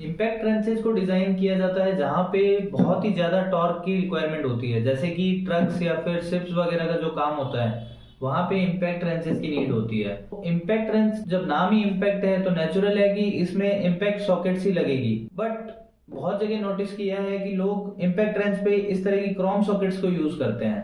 Impact ranches को design किया जाता है जहां पे बहुत ही ज्यादा टॉर्क की रिक्वायरमेंट होती है, जैसे कि ट्रक्स या फिर शिप्स वगैरह का जो काम होता है वहां पे इम्पैक्ट रेंचेस की नीड होती है। इम्पैक्ट रेंच जब नाम ही इम्पैक्ट है तो नेचुरल है कि इसमें इम्पैक्ट सॉकेट्स ही लगेगी, बट बहुत जगह नोटिस किया है कि लोग इम्पैक्ट रेंच पे इस तरह की क्रोम सॉकेट्स को यूज करते हैं।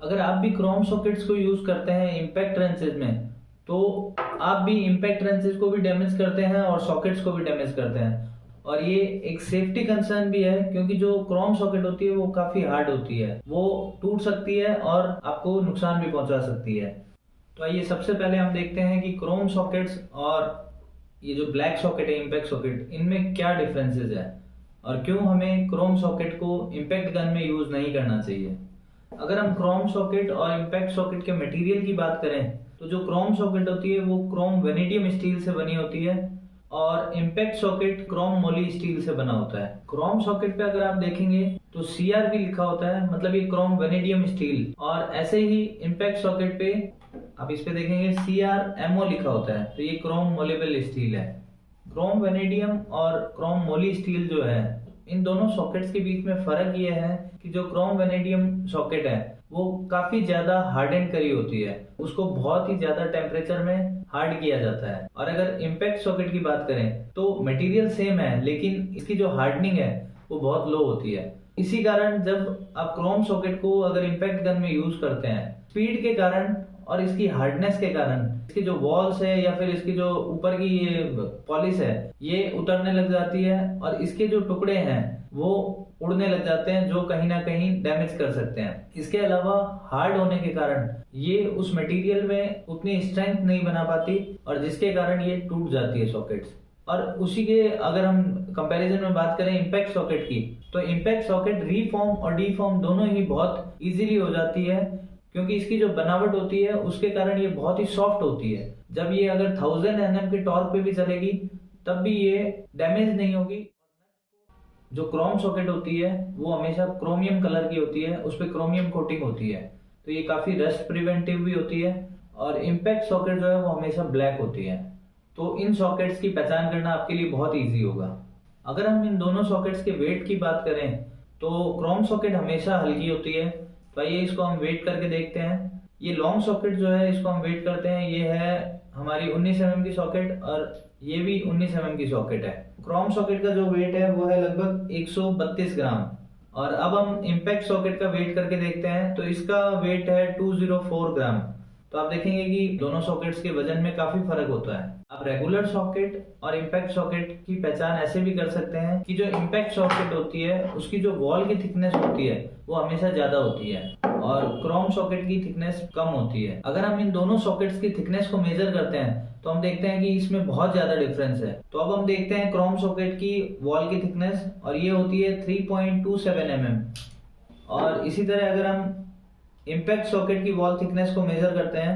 अगर आप भी क्रोम सॉकेट्स को यूज करते हैं इम्पैक्ट रेंचेस में तो आप भी इम्पैक्ट रेंचेस को भी डैमेज करते हैं और सॉकेट्स को भी डैमेज करते हैं। और ये एक सेफ्टी कंसर्न भी है क्योंकि जो क्रोम सॉकेट होती है वो काफी हार्ड होती है, वो टूट सकती है और आपको नुकसान भी पहुंचा सकती है। तो आइए सबसे पहले हम देखते हैं कि क्रोम सॉकेट्स और ये जो ब्लैक सॉकेट है इम्पैक्ट सॉकेट, इनमें क्या डिफरेंसेस है और क्यों हमें क्रोम सॉकेट को इम्पैक्ट गन में यूज नहीं करना चाहिए। अगर हम क्रोम सॉकेट और इम्पैक्ट सॉकेट के मटेरियल की बात करें तो जो क्रोम सॉकेट होती है वो क्रोम वेनेडियम स्टील से बनी होती है और इम्पैक्ट सॉकेट क्रोम मोली स्टील से बना होता है। क्रोम सॉकेट पे अगर आप देखेंगे तो CRV लिखा होता है, मतलब ये क्रोम वेनेडियम स्टील, और ऐसे ही इम्पैक्ट सॉकेट पे आप इस पे देखेंगे CRMO लिखा होता है, तो ये क्रोम मोलेबल स्टील है। क्रोम वेनेडियम और क्रोम मोली स्टील जो है, इन दोनों सॉकेट्स के बीच में फर्क ये है कि जो क्रोम वेनेडियम सॉकेट है वो काफी ज्यादा हार्डन करी होती है, उसको बहुत ही ज्यादा टेम्परेचर में हार्ड किया जाता है। और अगर इम्पैक्ट सॉकेट की बात करें तो मटेरियल सेम है लेकिन इसकी जो हार्डनिंग है वो बहुत लो होती है। इसी कारण जब आप क्रोम सॉकेट को अगर इम्पैक्ट गन में यूज करते हैं, स्पीड के कारण और इसकी हार्डनेस के कारण इसकी जो वॉल्स है या फिर इसकी जो ऊपर की ये पॉलिश है ये उतरने लग जाती है और इसके जो टुकड़े हैं वो उड़ने लग जाते हैं, जो कहीं ना कहीं डैमेज कर सकते हैं। इसके अलावा हार्ड होने के कारण ये उस मटेरियल में उतनी स्ट्रेंथ नहीं बना पाती और जिसके कारण ये टूट जाती है सॉकेट्स। और उसी के अगर हम कंपैरिजन में बात करें इम्पैक्ट सॉकेट की, तो इम्पैक्ट सॉकेट रीफॉर्म और डीफॉर्म दोनों ही बहुत इजीली हो जाती है क्योंकि इसकी जो बनावट होती है उसके कारण ये बहुत ही सॉफ्ट होती है। जब ये अगर 1000 Nm के टॉर्क पे भी चलेगी तब भी ये डैमेज नहीं होगी। जो क्रोम सॉकेट होती है वो हमेशा क्रोमियम कलर की होती है, उस पर क्रोमियम कोटिंग होती है, तो ये काफी रस्ट प्रिवेंटिव भी होती है। और इम्पैक्ट सॉकेट जो है वो हमेशा ब्लैक होती है, तो इन सॉकेट्स की पहचान करना आपके लिए बहुत ईजी होगा। अगर हम इन दोनों सॉकेट्स के वेट की बात करें तो क्रोम सॉकेट हमेशा हल्की होती है, तो आइए इसको हम वेट करके देखते हैं। ये लॉन्ग सॉकेट जो है इसको हम वेट करते हैं, ये है हमारी 19 mm की सॉकेट और ये भी 19 mm की सॉकेट है। क्रोम सॉकेट का जो वेट है वो है लगभग 132 ग्राम। और अब हम इम्पैक्ट सॉकेट का वेट करके देखते हैं तो इसका वेट है 204 ग्राम। तो आप देखेंगे कि दोनों सॉकेट्स के वजन में काफी फर्क होता है। आप रेगुलर सॉकेट और इम्पैक्ट सॉकेट की पहचान ऐसे भी कर सकते हैं कि जो इम्पैक्ट सॉकेट होती है उसकी जो वॉल की थिकनेस होती है वो हमेशा ज्यादा होती है और क्रोम सॉकेट की थिकनेस कम होती है। अगर हम इन दोनों सॉकेट्स की थिकनेस को मेजर करते हैं तो हम देखते हैं कि इसमें बहुत ज्यादा डिफरेंस है। तो अब हम देखते हैं क्रोम सॉकेट की वॉल की थिकनेस, और ये होती है 3.27 mm। और इसी तरह अगर हम इम्पैक्ट सॉकेट की वॉल थिकनेस को मेजर करते हैं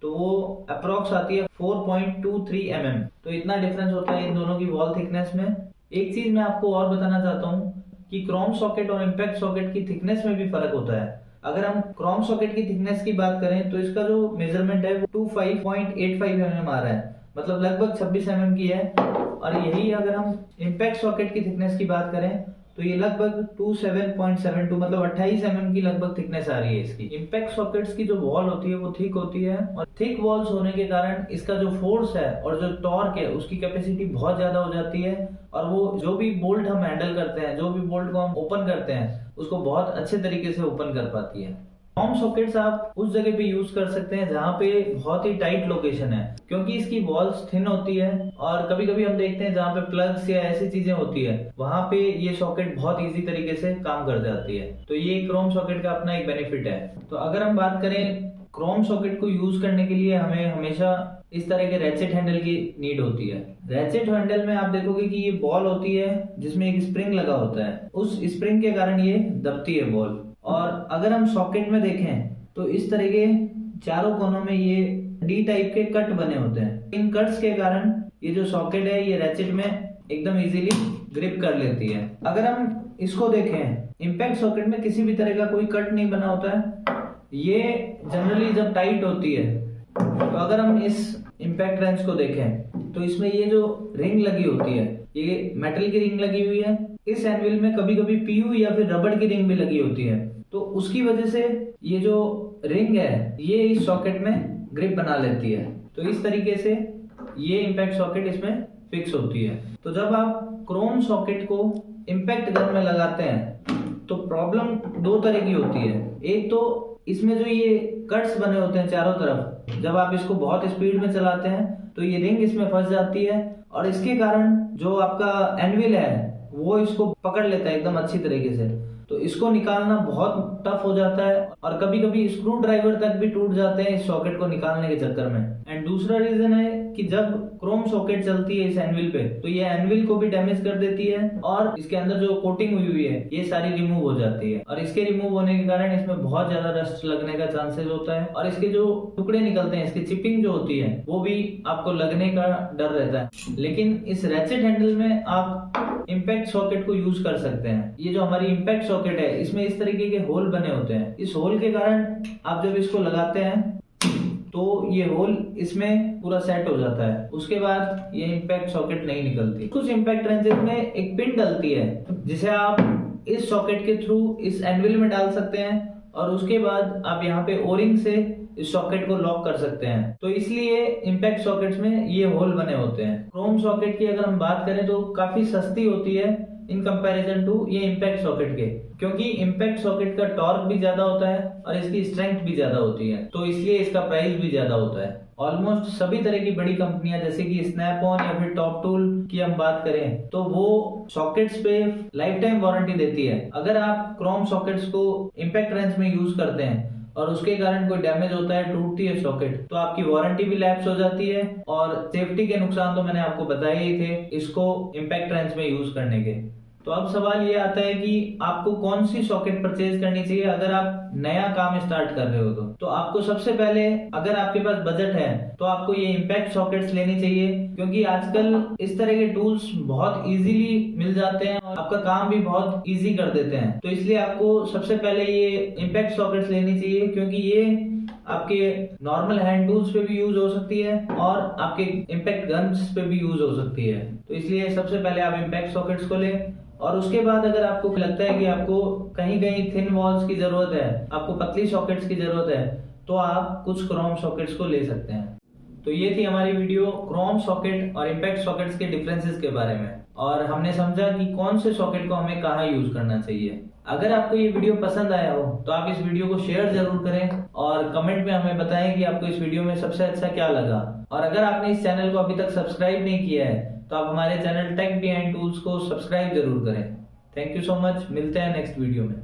तो वो अप्रोक्स आती है 4.23 mm। तो इतना डिफरेंस होता है इन दोनों की वॉल थिकनेस में। एक चीज मैं आपको और बताना चाहता हूँ कि क्रोम सॉकेट और इम्पैक्ट सॉकेट की थिकनेस में भी फर्क होता है। अगर हम क्रोम सॉकेट की थिकनेस की बात करें तो इसका जो मेजरमेंट है वो 25.85 mm आ रहा है, मतलब लगभग 26 mm की है। और यही अगर हम इम्पैक्ट सॉकेट की थिकनेस की बात करें तो ये लगभग 27.72 मतलब 28 mm की लगभग थिकनेस आ रही है इसकी। इम्पैक्ट सॉकेट्स की जो वॉल होती है वो थिक होती है और थिक वॉल्स होने के कारण इसका जो फोर्स है और जो टॉर्क है उसकी कैपेसिटी बहुत ज्यादा हो जाती है और वो जो भी बोल्ट हम हैंडल करते हैं, जो भी बोल्ट को हम ओपन करते हैं उसको बहुत अच्छे तरीके से ओपन कर पाती है। क्रोम सॉकेट्स आप उस जगह पे यूज कर सकते हैं जहाँ पे बहुत ही टाइट लोकेशन है क्योंकि इसकी वॉल्स थिन होती है और कभी कभी हम देखते हैं जहाँ पे प्लग्स या ऐसी चीजें होती है वहां पे ये सॉकेट बहुत इजी तरीके से काम कर जाती है। तो ये क्रोम सॉकेट का अपना एक बेनिफिट है। तो अगर हम बात करें क्रोम सॉकेट को यूज करने के लिए हमें हमेशा इस तरह के रैचेट हैंडल की नीड होती है। रैचेट हैंडल में आप देखोगे कि ये बॉल होती है जिसमें एक स्प्रिंग लगा होता है, उस स्प्रिंग के कारण ये दबती है बॉल। और अगर हम सॉकेट में देखें तो इस तरह के चारों कोनों में ये डी टाइप के कट बने होते हैं। इन कट्स के कारण ये जो सॉकेट है ये रैचेट में एकदम इजीली ग्रिप कर लेती है। अगर हम इसको देखें इम्पैक्ट सॉकेट में किसी भी तरह का कोई कट नहीं बना होता है, ये जनरली जब टाइट होती है तो अगर हम इस इम्पैक्ट रेंच को देखें तो इसमें ये जो रिंग लगी होती है ये मेटल की रिंग लगी हुई है। इस एनविल में कभी कभी पीयू या फिर रबड़ की रिंग भी लगी होती है, तो उसकी वजह से ये जो रिंग है ये इस सॉकेट में ग्रिप बना लेती है। तो इस तरीके से ये इम्पैक्ट सॉकेट इसमें फिक्स होती है। तो जब आप क्रोम सॉकेट को इम्पैक्ट गन में लगाते हैं तो प्रॉब्लम दो तरह की होती है। एक तो इसमें जो ये कट्स बने होते हैं चारों तरफ, जब आप इसको बहुत स्पीड में चलाते हैं तो ये रिंग इसमें फंस जाती है और इसके कारण जो आपका एनविल है वो इसको पकड़ लेता है एकदम अच्छी तरीके से। तो इसको निकालना बहुत टफ हो जाता है और कभी कभी स्क्रू ड्राइवर तक भी टूट जाते हैं इस सॉकेट को निकालने के चक्कर में। एंड दूसरा रीजन है कि जब क्रोम सॉकेट चलती है इस एनविल पे तो ये एनविल को भी डैमेज कर देती है और इसके अंदर जो कोटिंग हुई हुई है ये सारी रिमूव हो जाती है और इसके रिमूव होने के कारण इसमें बहुत ज्यादा रस्ट लगने का चांसेस होता है और इसके जो टुकड़े निकलते हैं, इसकी चिपिंग जो होती है वो भी आपको लगने का डर रहता है। लेकिन इस रैचेट हैंडल में आप इम्पैक्ट सॉकेट को यूज कर सकते हैं। ये जो हमारी इम्पैक्ट सॉकेट है इसमें इस तरीके के होल बने होते हैं। इस होल के कारण आप जब इसको लगाते हैं तो ये होल इसमें पूरा सेट हो जाता है। उसके बाद ये इम्पैक्ट सॉकेट नहीं निकलती। कुछ इम्पैक्ट रेंचेस में एक पिन डलती है जिसे आप इस सॉकेट के थ्रू इस एनविल में डाल सकते हैं और उसके बाद आप यहाँ पे ओरिंग से इस सॉकेट को लॉक कर सकते हैं। तो इसलिए इम्पैक्ट सॉकेट्स में ये होल बने होते हैं। क्रोम सॉकेट की अगर हम बात करें तो काफी सस्ती होती है इन कंपैरिजन टू ये इम्पैक्ट सॉकेट के, क्योंकि इम्पैक्ट सॉकेट का टॉर्क भी ज्यादा होता है और इसकी स्ट्रेंथ भी ज्यादा होती है, तो इसलिए इसका प्राइस भी ज्यादा होता है। ऑलमोस्ट सभी तरह की बड़ी कंपनियां जैसे कि स्नैप ऑन या फिर टॉप टूल की हम बात करें तो वो सॉकेट्स पे लाइफ टाइम वारंटी देती है। अगर आप क्रोम सॉकेट्स को इम्पैक्ट रेंच में यूज करते हैं और उसके कारण कोई डैमेज होता है, टूटती है सॉकेट, तो आपकी वारंटी भी लैप्स हो जाती है और सेफ्टी के नुकसान तो मैंने आपको बताए ही थे इसको इम्पैक्ट रेंच में यूज करने के। तो अब सवाल ये आता है कि आपको कौन सी सॉकेट परचेज करनी चाहिए अगर आप नया काम स्टार्ट कर रहे हो। तो आपको सबसे पहले, अगर आपके पास बजट है तो आपको ये इम्पैक्ट सॉकेट्स लेनी चाहिए, क्योंकि आजकल इस तरह के टूल्स बहुत इजीली मिल जाते हैं और आपका काम भी बहुत इजी कर देते हैं। तो इसलिए आपको सबसे पहले ये इम्पैक्ट सॉकेट्स लेनी चाहिए, क्योंकि ये आपके नॉर्मल हैंड टूल्स पे भी यूज हो सकती है और आपके इम्पैक्ट गन्स पे भी यूज हो सकती है। तो इसलिए सबसे पहले आप इम्पैक्ट सॉकेट्स को लें और उसके बाद अगर आपको लगता है कि आपको कहीं कहीं थिन वॉल्स की जरूरत है, आपको पतली सॉकेट्स की जरूरत है, तो आप कुछ क्रोम सॉकेट्स को ले सकते हैं। तो ये थी हमारी वीडियो क्रोम सॉकेट और इम्पैक्ट सॉकेट्स के डिफरेंसेस के बारे में और हमने समझा कि कौन से सॉकेट को हमें कहाँ यूज करना चाहिए। अगर आपको ये वीडियो पसंद आया हो तो आप इस वीडियो को शेयर जरूर करें और कमेंट में हमें बताएं कि आपको इस वीडियो में सबसे अच्छा क्या लगा। और अगर आपने इस चैनल को अभी तक सब्सक्राइब नहीं किया है तो आप हमारे चैनल टेक बिहाइंड टूल्स को सब्सक्राइब जरूर करें। थैंक यू सो मच, मिलते हैं नेक्स्ट वीडियो में।